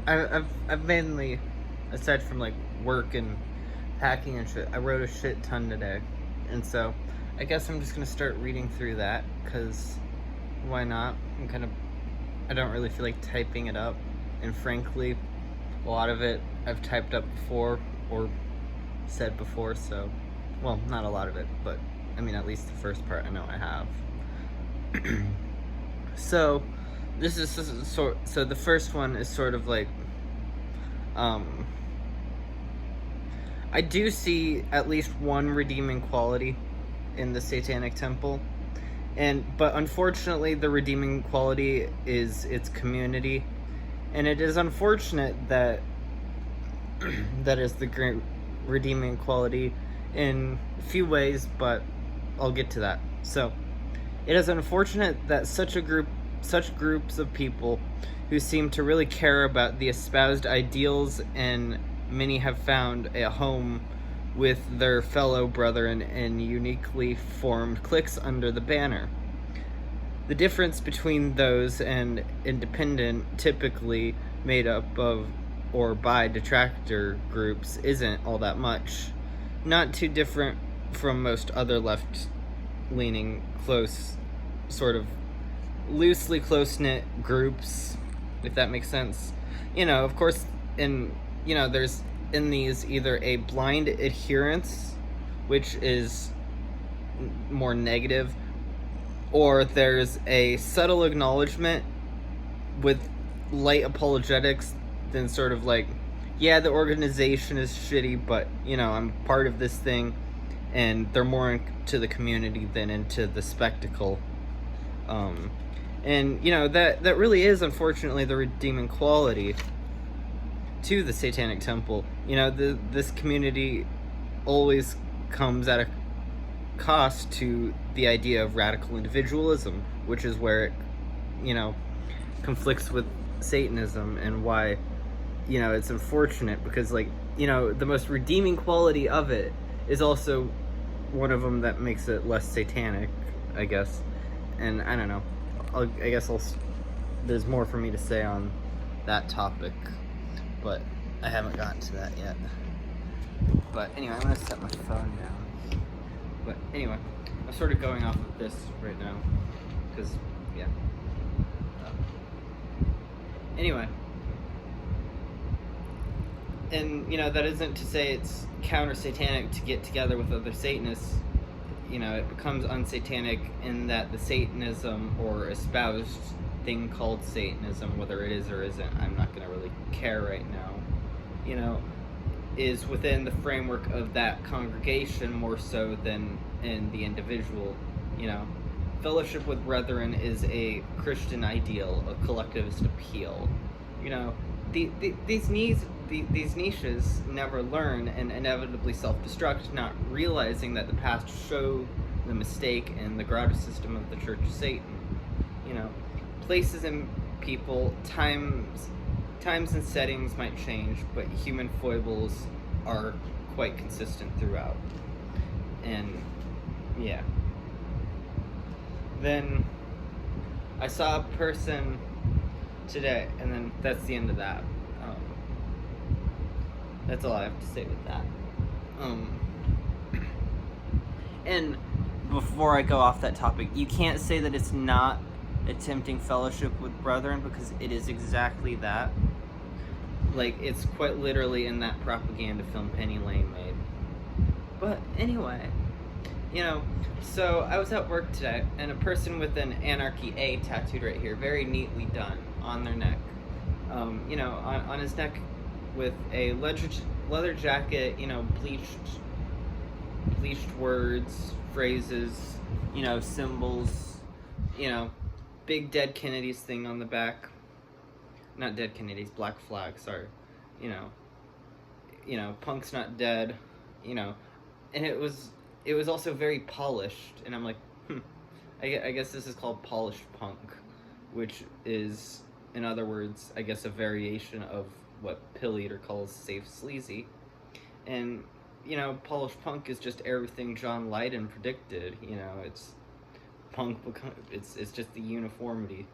I've mainly, aside from like work and packing and shit, I wrote a shit ton today, and so I guess I'm just gonna start reading through that because why not? I don't really feel like typing it up, and frankly, a lot of it I've typed up before or said before, so well, not a lot of it, but I mean at least the first part I know I have. So so the first one is sort of like um I do see at least one redeeming quality in the Satanic Temple. But unfortunately the redeeming quality is its community. And it is unfortunate that that is the great redeeming quality in a few ways, but I'll get to that. So, it is unfortunate that such groups of people who seem to really care about the espoused ideals, and many have found a home with their fellow brethren in uniquely formed cliques under the banner. The difference between those and independent, typically made up of or by detractor groups, isn't all that much. Not too different from most other left leaning, close, sort of loosely close knit groups, if that makes sense. Of course, there's in these either a blind adherence, which is more negative, or there's a subtle acknowledgement with light apologetics, then sort of like, yeah, the organization is shitty, but I'm part of this thing, and they're more into the community than into the spectacle. And that really is unfortunately the redeeming quality to the Satanic Temple. This community always comes at a cost to the idea of radical individualism, which is where it, conflicts with Satanism, and why, it's unfortunate because, the most redeeming quality of it is also one of them that makes it less satanic, I guess. And I don't know. There's more for me to say on that topic, but I haven't gotten to that yet. But anyway, I'm gonna set my phone down. But anyway, I'm sort of going off of this right now, because, yeah. Anyway. And, that isn't to say it's counter-satanic to get together with other Satanists. It becomes unsatanic in that the Satanism or espoused thing called Satanism, whether it is or isn't, I'm not going to really care right now, is within the framework of that congregation more so than in the individual. Fellowship with brethren is a Christian ideal, a collectivist appeal. These niches never learn and inevitably self-destruct, not realizing that the past showed the mistake in the grotto system of the Church of Satan. Places and people, times and settings might change, but human foibles are quite consistent throughout. And yeah. Then I saw a person today, and then that's the end of that. That's all I have to say with that. And before I go off that topic, you can't say that it's not attempting fellowship with brethren, because it is exactly that. It's quite literally in that propaganda film Penny Lane made. But anyway, so I was at work today, and a person with an Anarchy A tattooed right here, very neatly done, on their neck. On his neck with a leather jacket, bleached words, phrases, symbols, big Dead Kennedys thing on the back. Not Dead Kennedys, Black Flag, sorry. Punk's not dead, and it was also very polished, and I'm like, I guess this is called polished punk, which is, in other words, I guess a variation of what Pill Eater calls safe sleazy. And, polished punk is just everything John Lydon predicted. It's punk, it's just the uniformity.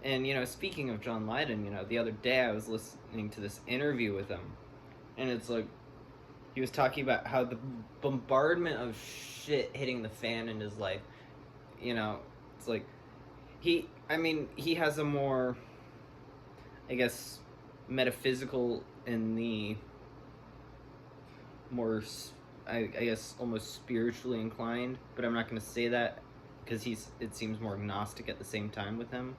And, speaking of John Lydon, the other day I was listening to this interview with him, and it's like, he was talking about how the bombardment of shit hitting the fan in his life, it's like, he has a more, I guess, metaphysical and the more, I guess, almost spiritually inclined, but I'm not going to say that because it seems more agnostic at the same time with him,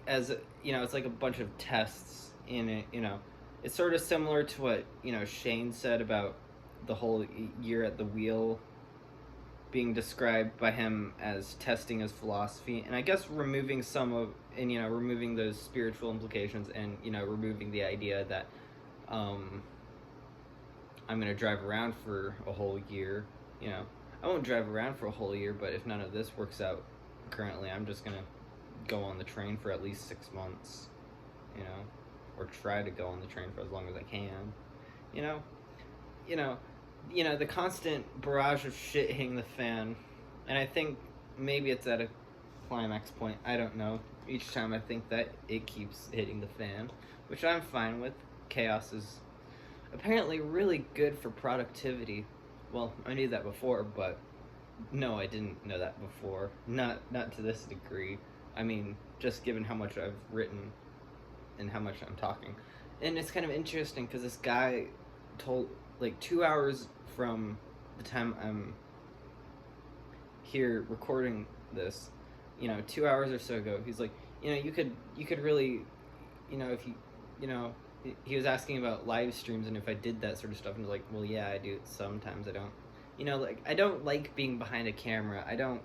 as, it's like a bunch of tests in it, it's sort of similar to what, Shane said about the whole year at the wheel being described by him as testing his philosophy, and I guess removing removing those spiritual implications, and removing the idea that I'm gonna drive around for a whole year. I won't drive around for a whole year, but if none of this works out currently, I'm just gonna go on the train for at least 6 months, or try to go on the train for as long as I can, the constant barrage of shit hitting the fan, and I think maybe it's at a climax point, I don't know. Each time I think that it keeps hitting the fan, which I'm fine with. Chaos is apparently really good for productivity. Well, I knew that before, but no, I didn't know that before. Not to this degree. I mean, just given how much I've written and how much I'm talking. And it's kind of interesting because this guy told, like, 2 hours from the time I'm here recording this, 2 hours or so ago, he's like, you could really, if you, he was asking about live streams and if I did that sort of stuff, and I was like, well, yeah, I do it sometimes. I don't, like, I don't like being behind a camera. I don't,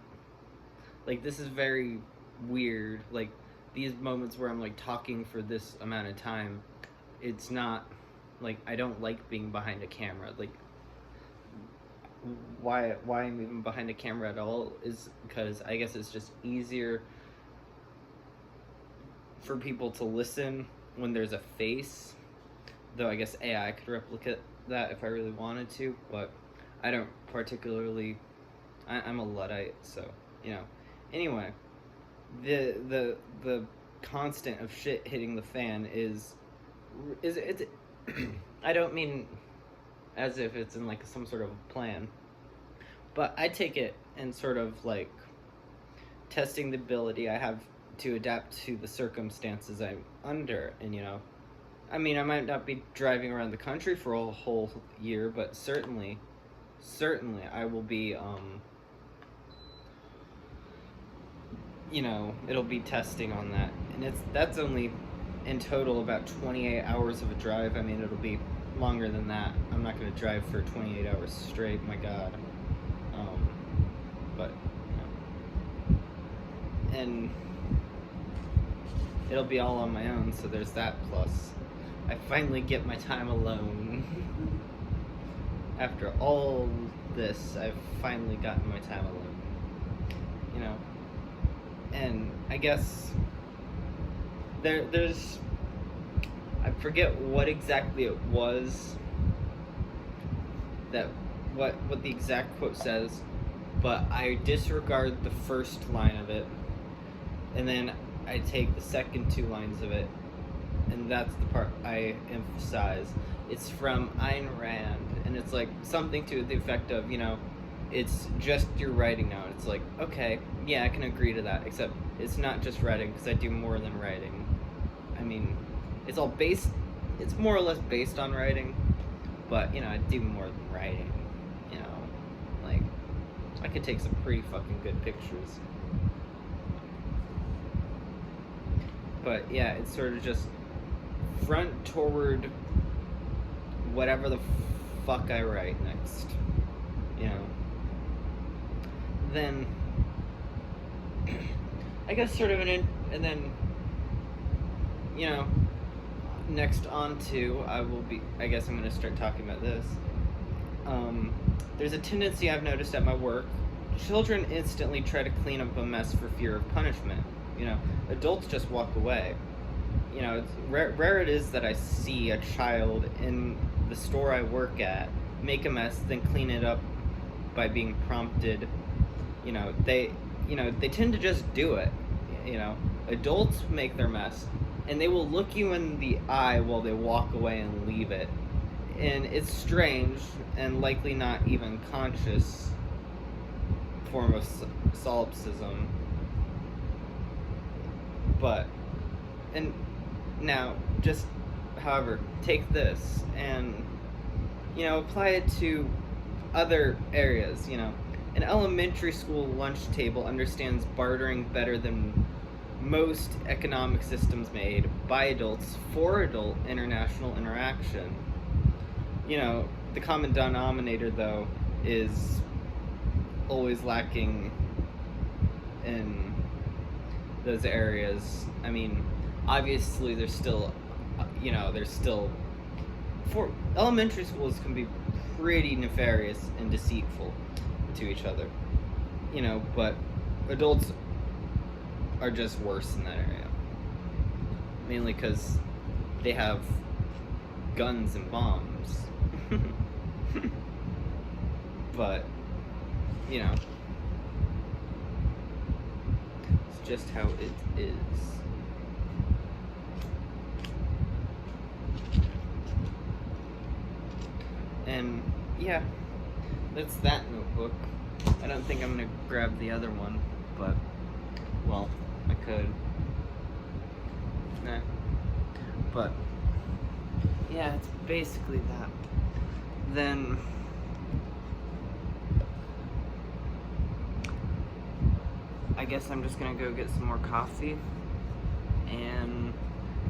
like, this is very weird, like, these moments where I'm, like, talking for this amount of time, it's not, like, I don't like being behind a camera. Like, why I'm even behind a camera at all is because I guess it's just easier for people to listen when there's a face, though I guess AI could replicate that if I really wanted to, but I don't particularly, I'm a Luddite, so, anyway, the constant of shit hitting the fan is I don't mean as if it's in, like, some sort of plan, but I take it in sort of, like, testing the ability I have to adapt to the circumstances I'm under, and, I might not be driving around the country for a whole year, but certainly I will be, it'll be testing on that, and that's only in total about 28 hours of a drive. It'll be longer than that. I'm not going to drive for 28 hours straight, my god. But, and it'll be all on my own, so there's that plus. I finally get my time alone. After all this, I've finally gotten my time alone. And I guess there's, I forget what exactly it was that, what the exact quote says, but I disregard the first line of it, and then I take the second 2 lines of it, and that's the part I emphasize. It's from Ayn Rand, and it's like something to the effect of, it's just your writing now. It's like, okay, yeah, I can agree to that, except it's not just writing, because I do more than writing. It's more or less based on writing, but, I do more than writing, like, I could take some pretty fucking good pictures. But, yeah, it's sort of just front toward whatever the fuck I write next, Then, I guess sort of and then, next on to, I guess I'm going to start talking about this. There's a tendency I've noticed at my work. Children instantly try to clean up a mess for fear of punishment. Adults just walk away. It's rare it is that I see a child in the store I work at make a mess, then clean it up by being prompted. they tend to just do it. Adults make their mess, and they will look you in the eye while they walk away and leave it. And it's strange and likely not even conscious form of solipsism. And now, just, however, take this and, apply it to other areas. An elementary school lunch table understands bartering better than most economic systems made by adults for adult international interaction. The common denominator, though, is always lacking in those areas. I mean, obviously there's still for elementary schools can be pretty nefarious and deceitful to each other, but adults are just worse in that area, mainly because they have guns and bombs. But it's just how it is. And yeah, that's that notebook. I don't think I'm gonna grab the other one, but well, I could. Nah. But yeah, it's basically that. Then I guess I'm just gonna go get some more coffee and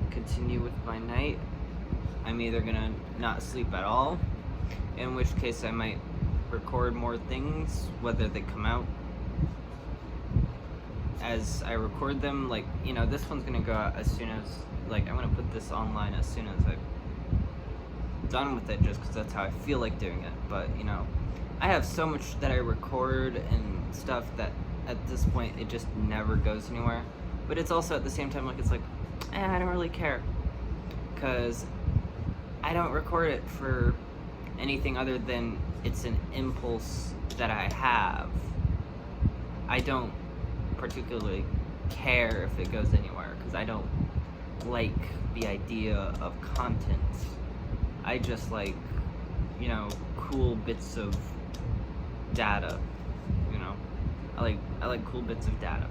continue with my night. I'm either gonna not sleep at all, in which case I might record more things, whether they come out as I record them. This one's gonna go out as soon as, I'm gonna put this online as soon as I'm done with it, just because that's how I feel like doing it. But I have so much that I record and stuff that at this point it just never goes anywhere. But it's also at the same time I don't really care, because I don't record it for anything other than it's an impulse that I have. I don't particularly care if it goes anywhere, because I don't like the idea of content. I just like, cool bits of data. I like cool bits of data.